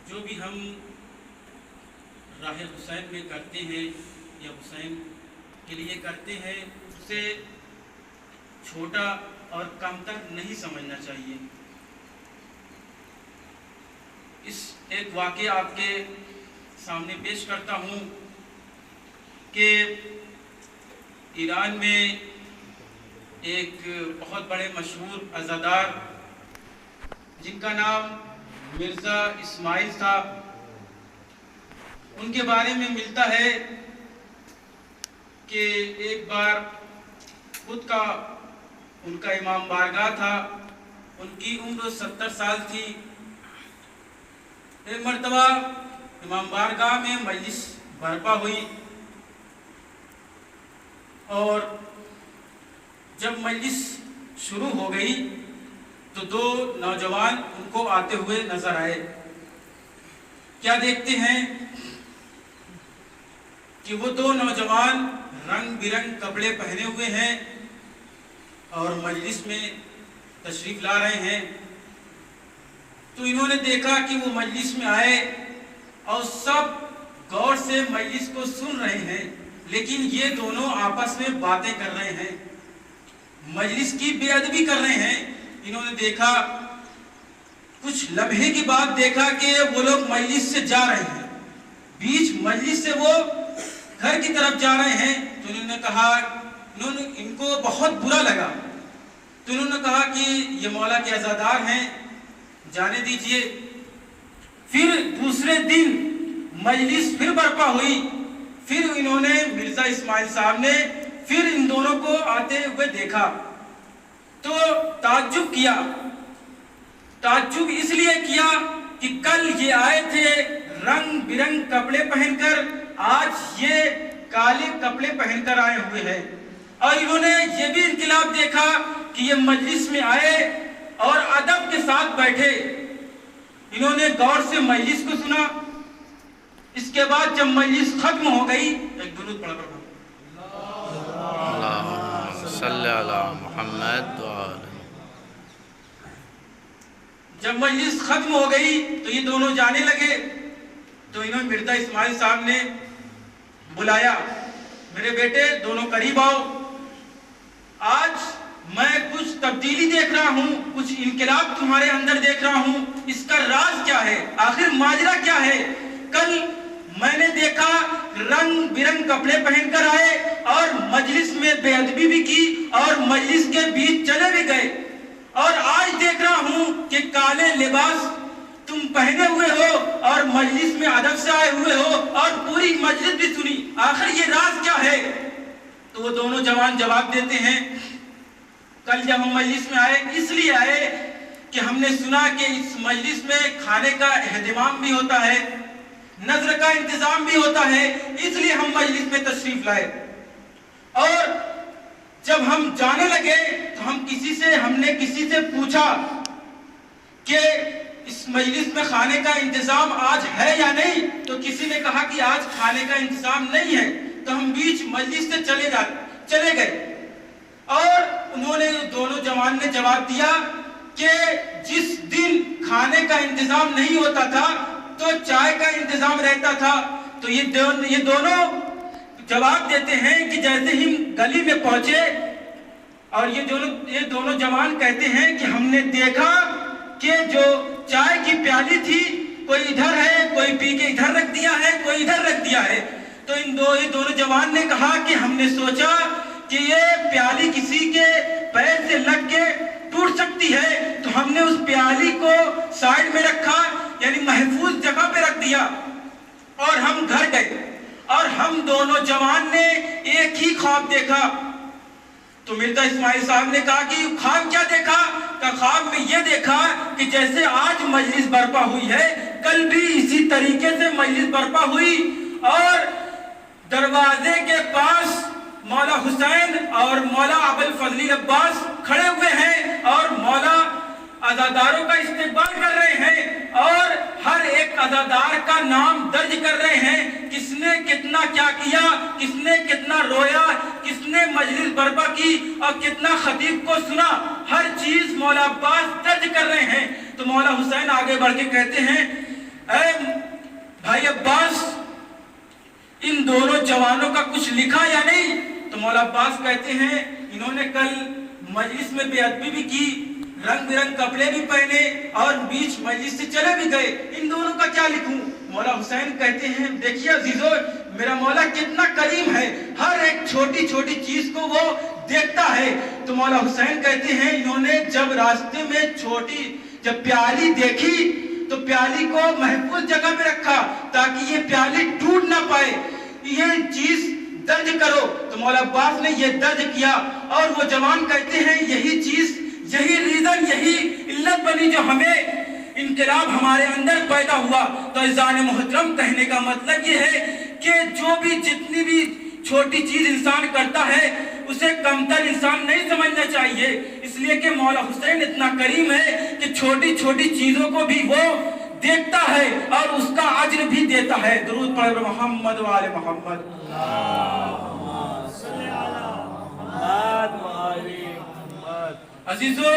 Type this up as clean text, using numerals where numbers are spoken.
جو بھی ہم راہ حسین میں کرتے ہیں یا حسین کے لیے کرتے ہیں اسے چھوٹا اور کم تک نہیں سمجھنا چاہیے۔ اس ایک واقعہ آپ کے سامنے پیش کرتا ہوں کہ ایران میں ایک بہت بڑے مشہور عزادار جن کا نام مرزا اسماعیل تھا، ان کے بارے میں ملتا ہے کہ ایک بار خود کا ان کا امام بارگاہ تھا، ان کی عمر 70 سال تھی۔ ایک مرتبہ امام بارگاہ میں مجلس برپا ہوئی اور جب مجلس شروع ہو گئی تو دو نوجوان ان کو آتے ہوئے نظر آئے۔ کیا دیکھتے ہیں کہ وہ دو نوجوان رنگ برنگ کپڑے پہنے ہوئے ہیں اور مجلس میں تشریف لا رہے ہیں۔ تو انہوں نے دیکھا کہ وہ مجلس میں آئے اور سب غور سے مجلس کو سن رہے ہیں، لیکن یہ دونوں آپس میں باتیں کر رہے ہیں، مجلس کی بے ادبی کر رہے ہیں۔ انہوں نے دیکھا، کچھ لمحے کی بعد دیکھا کہ وہ لوگ مجلس سے جا رہے ہیں، بیچ مجلس سے وہ گھر کی طرف جا رہے ہیں۔ تو انہوں نے کہا، ان کو بہت برا لگا، تو انہوں نے کہا کہ یہ مولا کے عزادار ہیں، جانے دیجئے۔ پھر دوسرے دن مجلس پھر برپا ہوئی، پھر انہوں نے مرزا اسماعیل صاحب نے پھر ان دونوں کو آتے ہوئے دیکھا تو تعجب کیا۔ تعجب اس لیے کیا کہ کل یہ آئے تھے رنگ برنگ کپڑے پہن کر، آج یہ کالے کپڑے پہن کر آئے ہوئے ہیں۔ اور انہوں نے یہ بھی انقلاب دیکھا کہ یہ مجلس میں آئے اور ادب کے ساتھ بیٹھے، انہوں نے غور سے مجلس کو سنا۔ اس کے بعد جب مجلس ختم ہو گئی، ایک درود پڑھا کرو، اللہم صلی علی محمد جب مجلس ختم ہو گئی تو یہ دونوں جانے لگے تو انہوں نے مرزا اسماعیل صاحب نے بلایا، میرے بیٹے دونوں قریب آؤ، آج میں کچھ تبدیلی دیکھ رہا ہوں، کچھ انقلاب تمہارے اندر دیکھ رہا ہوں، اس کا راز کیا ہے، آخر ماجرا کیا ہے؟ کل میں نے دیکھا رنگ برنگ کپڑے پہن کر آئے اور مجلس میں بے ادبی بھی کی اور مجلس کے بیچ چلے بھی گئے، اور آج دیکھ رہا ہوں کہ کالے لباس تم پہنے ہوئے ہو اور مجلس میں ادب سے آئے ہوئے ہو اور پوری مجلس بھی سنی، آخر یہ راز کیا ہے؟ تو وہ دونوں جوان جواب دیتے ہیں، کل جب ہم مجلس میں آئے اس لیے آئے کہ ہم نے سنا کہ اس مجلس میں کھانے کا اہتمام بھی ہوتا ہے، نظر کا انتظام بھی ہوتا ہے، اس لیے ہم مجلس میں تشریف لائے۔ اور جب ہم جانے لگے تو ہم نے کسی سے پوچھا کہ اس مجلس میں کھانے کا انتظام آج ہے یا نہیں، تو کسی نے کہا کہ آج کھانے کا انتظام نہیں ہے، تو ہم بیچ مجلس سے چلے گئے۔ اور انہوں نے دونوں جوان نے جواب دیا کہ جس دن کھانے کا انتظام نہیں ہوتا تھا تو چائے کا انتظام رہتا تھا۔ تو یہ دونوں جواب دیتے ہیں کہ جیسے ہم گلی میں پہنچے اور یہ دونوں جوان کہتے ہیں کہ ہم نے دیکھا کہ جو چائے کی پیالی تھی کوئی ادھر ہے، کوئی پی کے ادھر رکھ دیا ہے، کوئی ادھر رکھ دیا ہے۔ تو یہ دونوں جوان نے کہا کہ ہم نے سوچا کہ یہ پیالی کسی کے پیر سے لگ کے ٹوٹ سکتی ہے، تو ہم نے اس پیالی کو سائیڈ میں رکھا، یعنی محفوظ جگہ پہ رکھ دیا، اور ہم گھر گئے اور ہم دونوں جوان نے ایک ہی خواب دیکھا۔ تو مرزا اسماعیل صاحب نے کہا کہ خواب کیا دیکھا؟ کہ خواب میں یہ دیکھا کہ جیسے آج مجلس برپا ہوئی ہے، کل بھی اسی طریقے سے مجلس برپا ہوئی، اور دروازے کے پاس مولا حسین اور مولا ابوالفضل عباس کھڑے ہوئے ہیں اور مولا عزاداروں کا استقبال کر رہے ہیں، اور ہر ایک عزادار کا نام درج کر رہے ہیں، کس نے کتنا کیا کیا، کس نے کتنا رویا، کس نے مجلس برپا کی اور کتنا خطیب کو سنا، ہر چیز مولا عباس درج کر رہے ہیں۔ تو مولا حسین آگے بڑھ کے کہتے ہیں اے بھائی عباس ان دونوں جوانوں کا کچھ لکھا یا نہیں؟ تو مولا عباس کہتے ہیں انہوں نے کل مجلس میں بے ادبی بھی کی، رنگ برنگ کپڑے بھی پہنے اور بیچ مجلس سے چلے بھی گئے، ان دونوں کا کیا لکھوں؟ مولا حسین کہتے ہیں دیکھیے عزیزو، میرا مولا کتنا کریم ہے، ہر ایک چھوٹی چھوٹی چیز کو وہ دیکھتا ہے۔ تو مولا حسین کہتے ہیں انہوں نے جب راستے میں جب پیالی دیکھی تو پیالی کو محفوظ جگہ پہ رکھا تاکہ یہ پیالی ٹوٹ نہ پائے، یہ چیز درج کرو۔ تو مولا عباس نے یہ درج کیا اور وہ جوان کہتے ہیں یہی چیز، یہی ریزن، یہی علت بنی جو ہمیں انقلاب ہمارے اندر پیدا ہوا۔ تو عزیزان محترم، کہنے کا مطلب یہ ہے کہ جو بھی جتنی بھی چھوٹی چیز انسان کرتا ہے اسے کمتر انسان نہیں سمجھنا چاہیے، اس لیے کہ مولا حسین اتنا کریم ہے کہ چھوٹی چھوٹی چیزوں کو بھی وہ دیکھتا ہے اور اس کا اجر بھی دیتا ہے۔ درود پڑھ محمد و آل محمد۔ عزیزو،